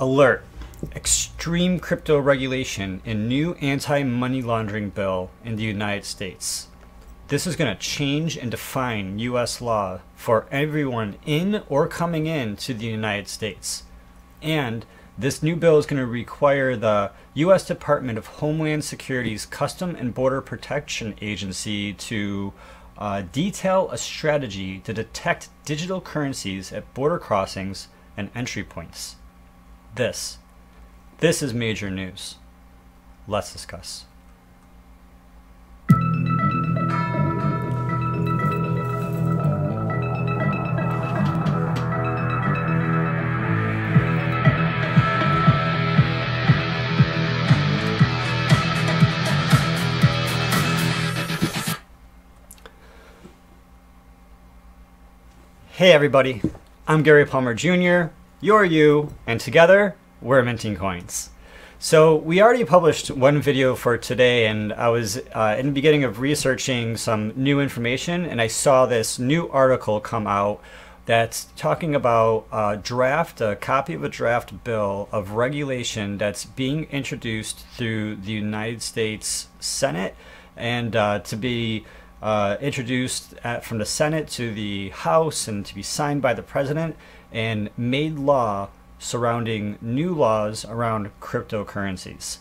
Alert! Extreme crypto regulation in new anti-money laundering bill in the United States. This is going to change and define U.S. law for everyone in or coming in to the United States. And this new bill is going to require the U.S. Department of Homeland Security's Custom and Border Protection Agency to detail a strategy to detect digital currencies at border crossings and entry points. This is major news. Let's discuss. Hey everybody, I'm Gary Palmer Jr., you're you, and together we're MintingCoins. So we already published one video for today, and I was in the beginning of researching some new information, and I saw this new article come out that's talking about a copy of a draft bill of regulation that's being introduced through the United States Senate and to be introduced from the Senate to the House and to be signed by the President and made law surrounding new laws around cryptocurrencies.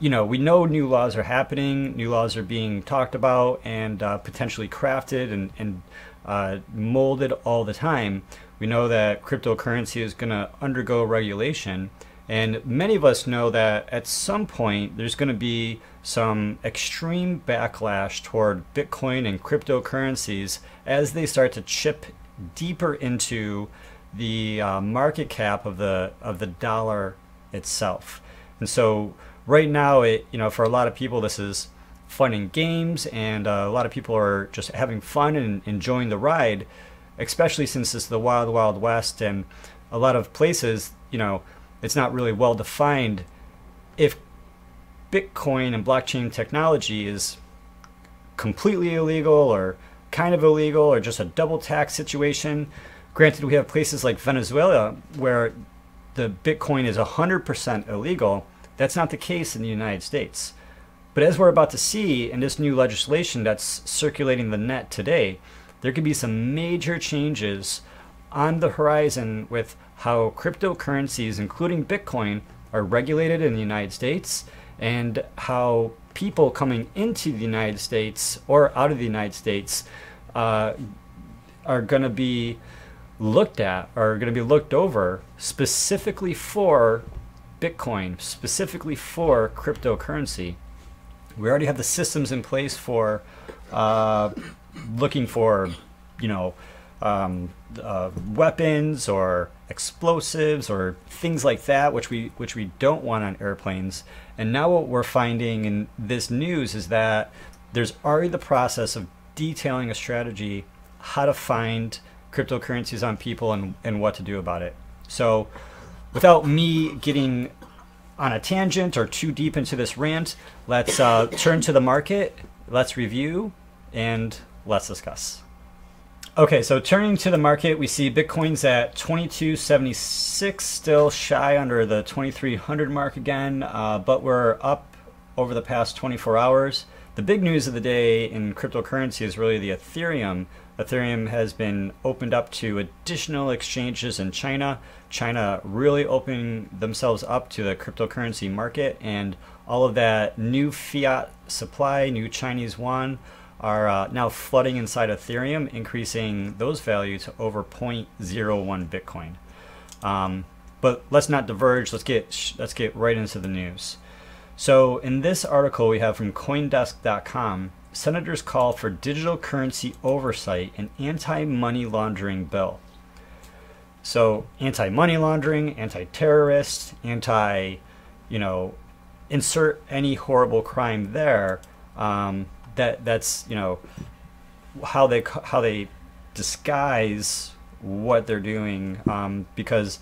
You know, we know new laws are happening, new laws are being talked about and potentially crafted and molded all the time. We know that cryptocurrency is going to undergo regulation, and many of us know that at some point there's going to be some extreme backlash toward Bitcoin and cryptocurrencies as they start to chip deeper into the market cap of the dollar itself. And so right now, for a lot of people, this is fun and games, and a lot of people are just having fun and enjoying the ride, especially since it's the wild, wild west, and a lot of places, it's not really well defined if Bitcoin and blockchain technology is completely illegal or kind of illegal or just a double tax situation. Granted, we have places like Venezuela where the Bitcoin is 100% illegal. That's not the case in the United States. But as we're about to see in this new legislation that's circulating the net today, there could be some major changes on the horizon with how cryptocurrencies, including Bitcoin, are regulated in the United States, and how people coming into the United States or out of the United States are going to be looked at, or going to be looked over specifically for Bitcoin, specifically for cryptocurrency. We already have the systems in place for looking for, weapons or explosives or things like that, which we don't want on airplanes. And now what we're finding in this news is that there's already the process of detailing a strategy how to find cryptocurrencies on people and what to do about it. So without me getting on a tangent or too deep into this rant, let's turn to the market, let's review, and let's discuss. Okay, so turning to the market, we see Bitcoin's at 2276, still shy under the 2300 mark again, but we're up over the past 24 hours. The big news of the day in cryptocurrency is really the Ethereum. Ethereum has been opened up to additional exchanges in China. China really opening themselves up to the cryptocurrency market, and all of that new fiat supply, new Chinese yuan, are now flooding inside Ethereum, increasing those values to over 0.01 Bitcoin. But let's not diverge. Let's get right into the news. So in this article we have from CoinDesk.com, senators call for digital currency oversight and anti-money laundering bill. So anti-money laundering, anti-terrorist, insert any horrible crime there. That's how they disguise what they're doing, because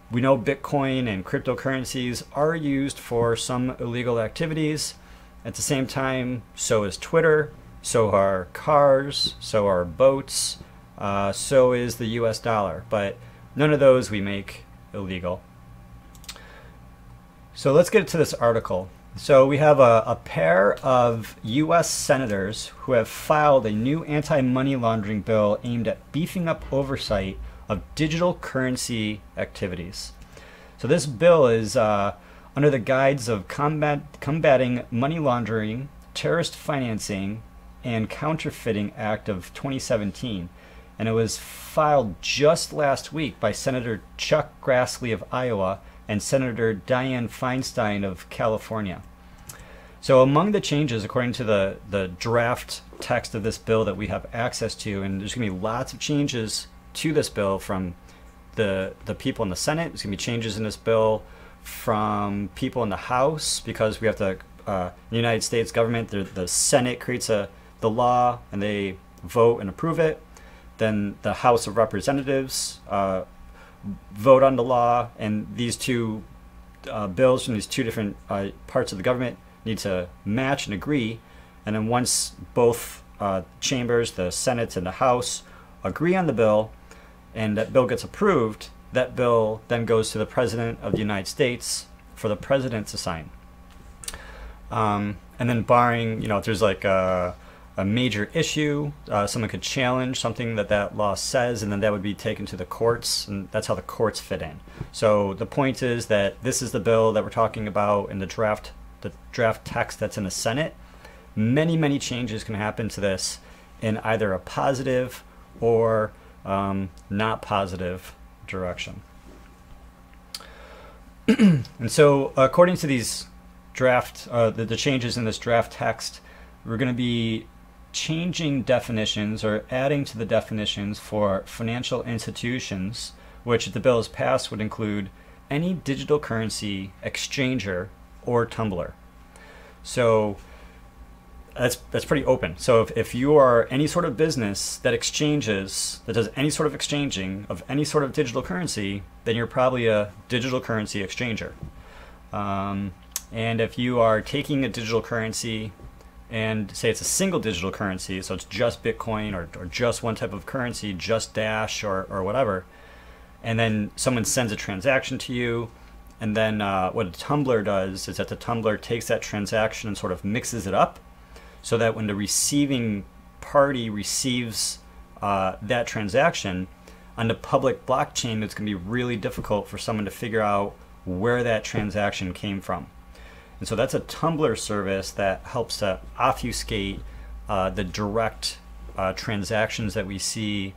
we know Bitcoin and cryptocurrencies are used for some illegal activities. At the same time, so is Twitter, so are cars, so are boats, so is the US dollar. But none of those we make illegal. So let's get to this article. So we have a pair of U.S. senators who have filed a new anti-money laundering bill aimed at beefing up oversight of digital currency activities. So this bill is under the guise of combating money laundering, terrorist financing, and counterfeiting Act of 2017. And it was filed just last week by Senator Chuck Grassley of Iowa and Senator Dianne Feinstein of California. So among the changes, according to the draft text of this bill that we have access to, and there's going to be lots of changes to this bill from the people in the Senate. There's going to be changes in this bill from people in the House, because we have the United States government, the Senate creates the law and they vote and approve it. Then the House of Representatives vote on the law, and these two bills from these two different parts of the government need to match and agree. And then once both chambers, the Senate and the House, agree on the bill, and that bill gets approved, that bill then goes to the President of the United States for the President to sign. And then barring, if there's like a major issue, someone could challenge something that law says, and then that would be taken to the courts, and that's how the courts fit in. So the point is that this is the bill that we're talking about in the draft text that's in the Senate. Many, many changes can happen to this in either a positive or not positive direction. And so according to these the changes in this draft text, we're going to be changing definitions or adding to the definitions for financial institutions, which if the bill is passed would include any digital currency exchanger or tumbler. So that's pretty open. So if you are any sort of business that does any sort of exchanging of any sort of digital currency, then you're probably a digital currency exchanger. And if you are taking a digital currency and say it's a single digital currency, so it's just Bitcoin or just one type of currency, just Dash or whatever, and then someone sends a transaction to you, and then what a tumbler does is that the tumbler takes that transaction and sort of mixes it up, so that when the receiving party receives that transaction on the public blockchain, it's going to be really difficult for someone to figure out where that transaction came from. And so that's a tumbler service that helps to obfuscate the direct transactions that we see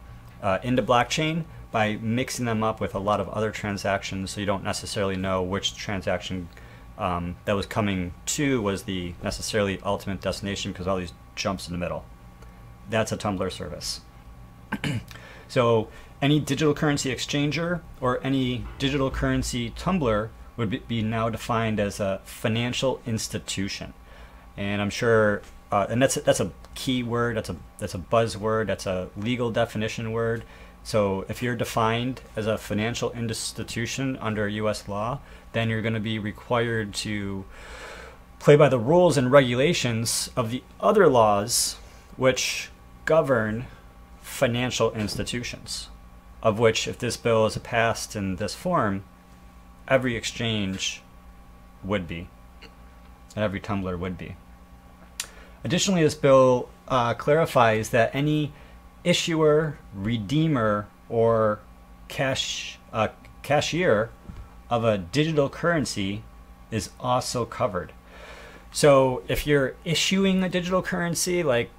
in the blockchain by mixing them up with a lot of other transactions, so you don't necessarily know which transaction that was coming to was the necessarily ultimate destination, because all these jumps in the middle. That's a tumbler service. So any digital currency exchanger or any digital currency tumbler would be now defined as a financial institution. And I'm sure, and that's a key word, that's a buzzword, that's a legal definition word. So if you're defined as a financial institution under U.S. law, then you're going to be required to play by the rules and regulations of the other laws which govern financial institutions, of which, if this bill is passed in this form, every exchange would be, and every tumbler would be. Additionally, this bill clarifies that any issuer, redeemer, or cashier of a digital currency is also covered. So if you're issuing a digital currency, like,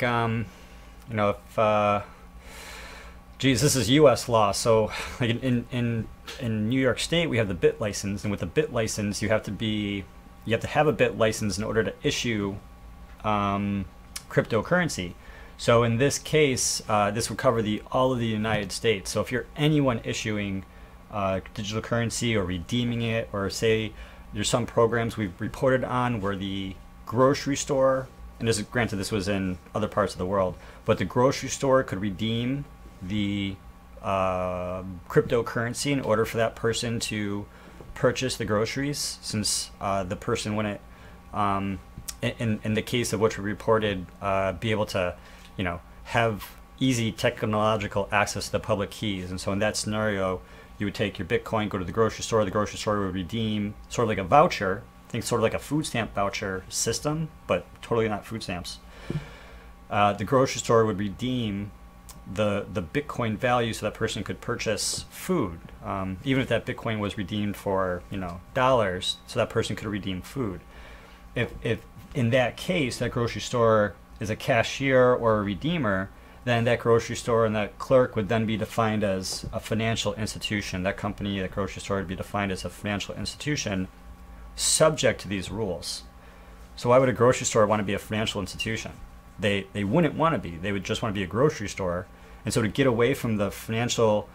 this is U.S. law. So like in New York State, we have the bit license, and with the bit license, you have to have a bit license in order to issue cryptocurrency. So in this case, this would cover all of the United States. So if you're anyone issuing digital currency or redeeming it, or say there's some programs we've reported on where the grocery store, and granted this was in other parts of the world, but the grocery store could redeem the cryptocurrency in order for that person to purchase the groceries, since the person wouldn't, in the case of which we reported, be able to have easy technological access to the public keys. And so in that scenario, you would take your Bitcoin, go to the grocery store would redeem sort of like a voucher. Think sort of like a food stamp voucher system, but totally not food stamps. The grocery store would redeem the Bitcoin value so that person could purchase food, even if that Bitcoin was redeemed for dollars, so that person could redeem food. If in that case that grocery store is a cashier or a redeemer, then that grocery store and that clerk would then be defined as a financial institution. That company, that grocery store, would be defined as a financial institution subject to these rules. So why would a grocery store want to be a financial institution? They wouldn't want to be. They would just want to be a grocery store. And so to get away from the financial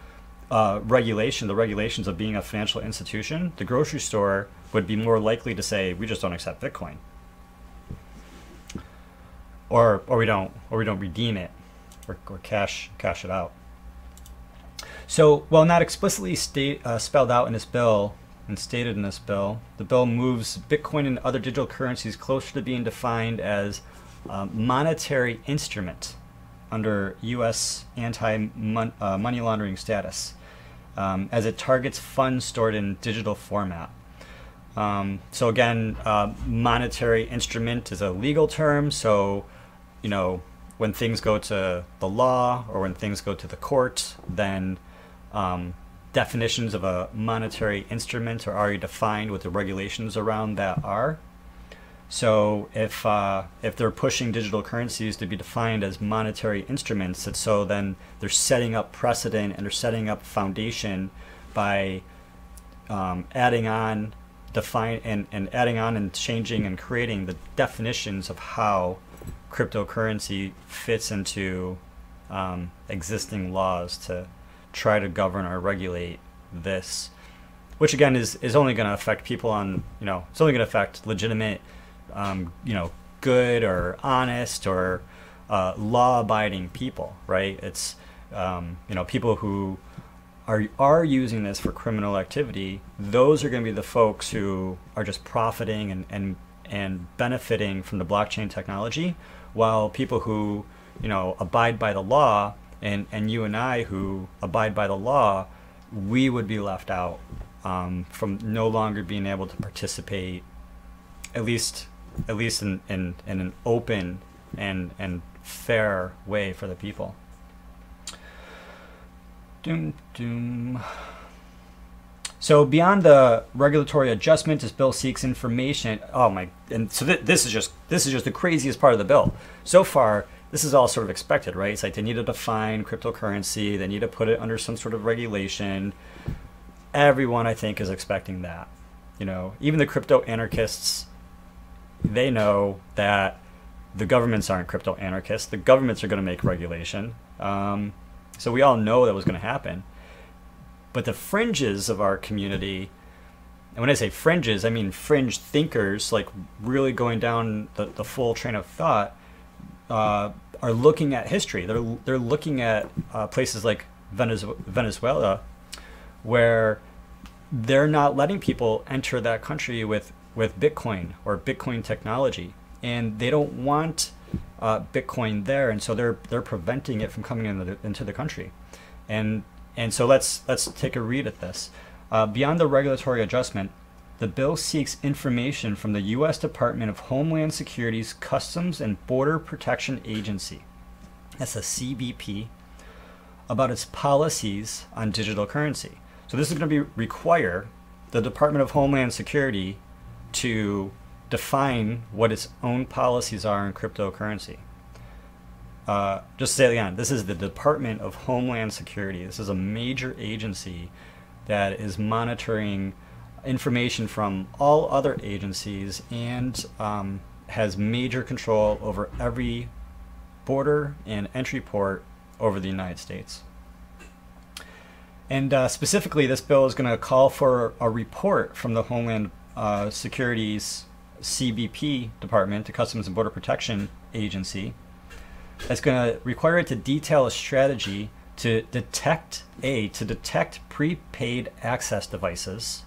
the regulations of being a financial institution, the grocery store would be more likely to say, we just don't accept Bitcoin. Or we don't redeem it or cash it out. So while not explicitly spelled out in this bill and stated in this bill, the bill moves Bitcoin and other digital currencies closer to being defined as monetary instrument under U.S. anti-money laundering status, as it targets funds stored in digital format. So again, monetary instrument is a legal term. So, when things go to the law or when things go to the court, then definitions of a monetary instrument are already defined, what the regulations around that are. So if they're pushing digital currencies to be defined as monetary instruments, so then they're setting up precedent and they're setting up foundation by adding on and changing and creating the definitions of how cryptocurrency fits into existing laws to try to govern or regulate this, which again is only going to affect people on, it's only going to affect legitimate, good or honest or law-abiding people, right? It's people who are using this for criminal activity. Those are going to be the folks who are just profiting and benefiting from the blockchain technology, while people who abide by the law, and you and I who abide by the law, we would be left out from no longer being able to participate, at least in an open and fair way for the people. So beyond the regulatory adjustment, this bill seeks information. And so this is just the craziest part of the bill. So far, this is all sort of expected, right? It's like they need to define cryptocurrency, they need to put it under some sort of regulation. Everyone, I think, is expecting that. Even the crypto anarchists, they know that the governments aren't crypto anarchists. The governments are going to make regulation. So we all know that was going to happen. But the fringes of our community, and when I say fringes, I mean fringe thinkers, like really going down the full train of thought, are looking at history. They're looking at places like Venezuela, where they're not letting people enter that country with Bitcoin or Bitcoin technology, and they don't want Bitcoin there, and so they're preventing it from coming into the country. And so let's take a read at this. Beyond the regulatory adjustment, the bill seeks information from the U.S. Department of Homeland Security's Customs and Border Protection Agency, that's a CBP, about its policies on digital currency. So this is going to require the Department of Homeland Security to define what its own policies are in cryptocurrency. Just to say it again, this is the Department of Homeland Security. This is a major agency that is monitoring information from all other agencies and has major control over every border and entry port over the United States. And specifically, this bill is going to call for a report from the Homeland Security's CBP Department, the Customs and Border Protection Agency. That's going to require it to detail a strategy to detect prepaid access devices.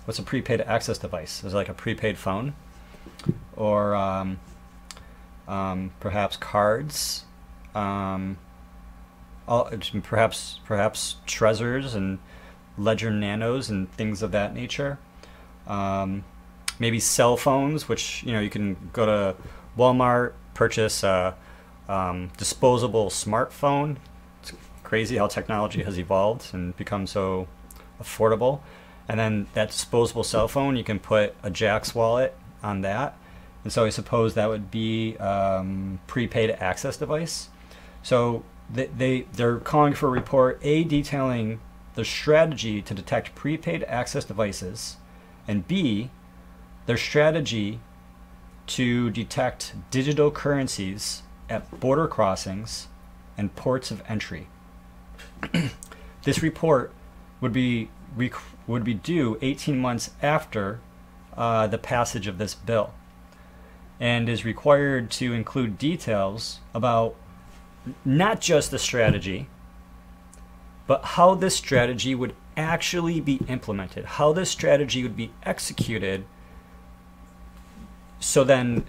What's a prepaid access device? Is it like a prepaid phone? Or perhaps cards, perhaps Trezors and Ledger Nanos and things of that nature. Maybe cell phones, which you can go to Walmart, purchase a disposable smartphone. It's crazy how technology has evolved and become so affordable. And then that disposable cell phone, you can put a Jack's wallet on that. And so I suppose that would be prepaid access device. So they're calling for a report, A, detailing the strategy to detect prepaid access devices, and B, their strategy to detect digital currencies at border crossings and ports of entry. This report would be due 18 months after the passage of this bill, and is required to include details about not just the strategy, but how this strategy would actually be implemented, how this strategy would be executed, so then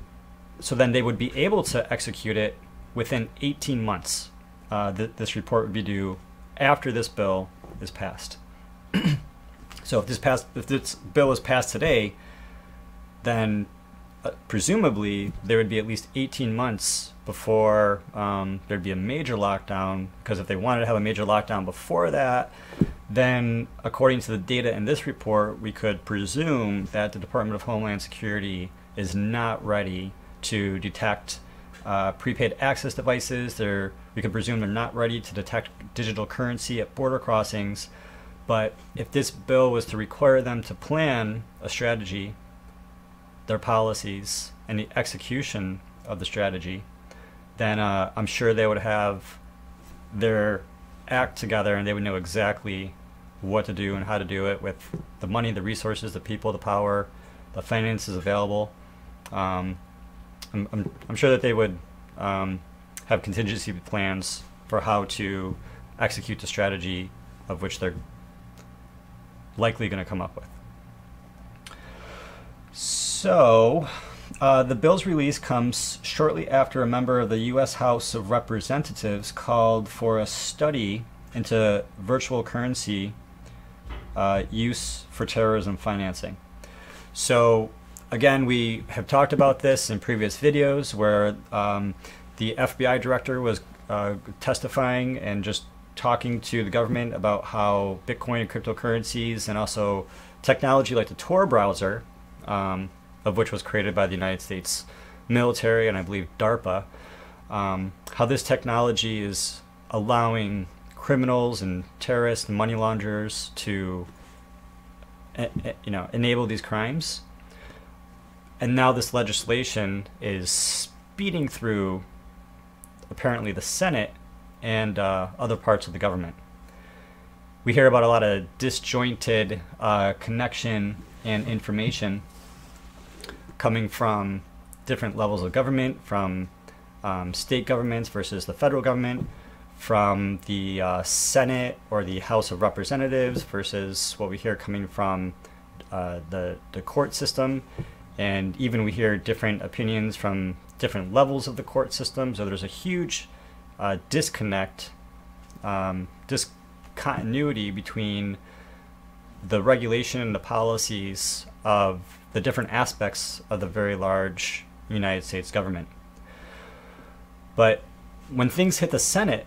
they would be able to execute it within 18 months. This report would be due after this bill is passed. So if this bill is passed today, then presumably there would be at least 18 months before there'd be a major lockdown, because if they wanted to have a major lockdown before that, then according to the data in this report, we could presume that the Department of Homeland Security is not ready to detect prepaid access devices. We could presume they're not ready to detect digital currency at border crossings. But if this bill was to require them to plan a strategy, their policies, and the execution of the strategy, then I'm sure they would have their act together, and they would know exactly what to do and how to do it with the money, the resources, the people, the power, the finances available. I'm sure that they would have contingency plans for how to execute the strategy of which they're likely going to come up with. So the bill's release comes shortly after a member of the U.S. House of Representatives called for a study into virtual currency use for terrorism financing. So again, we have talked about this in previous videos where the FBI director was testifying and just talking to the government about how Bitcoin and cryptocurrencies, and also technology like the Tor browser, of which was created by the United States military and I believe DARPA, how this technology is allowing criminals and terrorists and money launderers to enable these crimes. And now this legislation is speeding through apparently the Senate and other parts of the government. We hear about a lot of disjointed connection and information coming from different levels of government, from state governments versus the federal government, from the Senate or the House of Representatives versus what we hear coming from the court system. And even we hear different opinions from different levels of the court system. So there's a huge disconnect, discontinuity between the regulation and the policies of the different aspects of the very large United States government. But when things hit the Senate,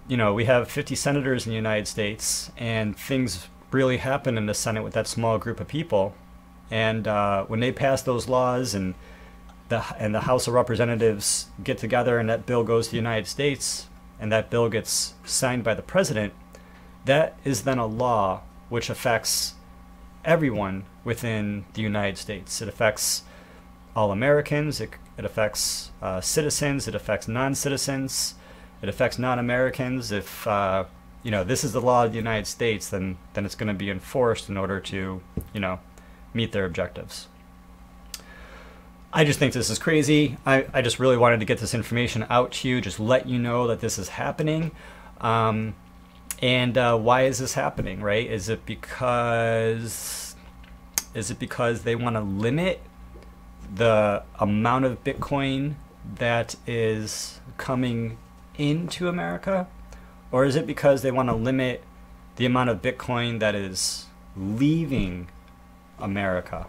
we have 50 senators in the United States, and things really happen in the Senate with that small group of people. And when they pass those laws and the House of Representatives get together and that bill goes to the United States and that bill gets signed by the president, that is then a law which affects everyone within the United States. It affects all Americans, it affects citizens, it affects non-citizens, it affects non-Americans. If this is the law of the United States, then it's going to be enforced in order to meet their objectives. I just think this is crazy. I just really wanted to get this information out to you, just let you know that this is happening. And why is this happening, right? Is it because they want to limit the amount of Bitcoin that is coming into America? or is it because they want to limit the amount of Bitcoin that is leaving America?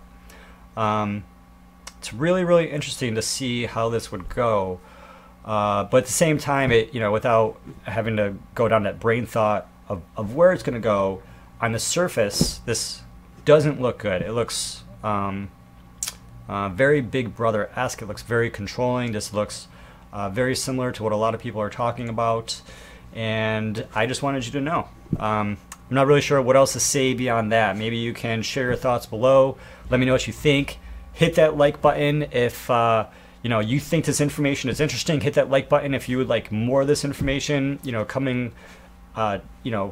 It's really, really interesting to see how this would go. But at the same time, without having to go down that brain thought of where it's going to go, on the surface, this doesn't look good. It looks very Big Brother-esque. It looks very controlling. This looks very similar to what a lot of people are talking about. And I just wanted you to know. I'm not really sure what else to say beyond that. Maybe you can share your thoughts below. Let me know what you think. Hit that like button if you think this information is interesting. Hit that like button if you would like more of this information, coming,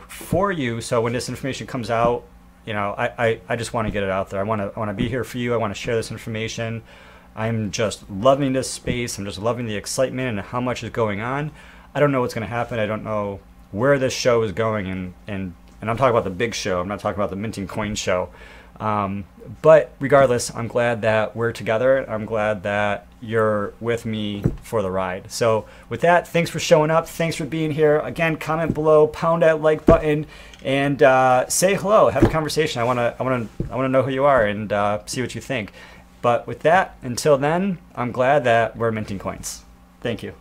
for you. So when this information comes out, I just want to get it out there. I want to be here for you. I want to share this information. I'm just loving this space. I'm just loving the excitement and how much is going on. I don't know what's going to happen. I don't know where this show is going, and I'm talking about the big show. I'm not talking about the MintingCoins show. But regardless, I'm glad that we're together. I'm glad that you're with me for the ride. So with that, thanks for showing up. Thanks for being here. Again, comment below, pound that like button, and say hello. Have a conversation. I want to know who you are and see what you think. But with that, until then, I'm glad that we're minting coins. Thank you.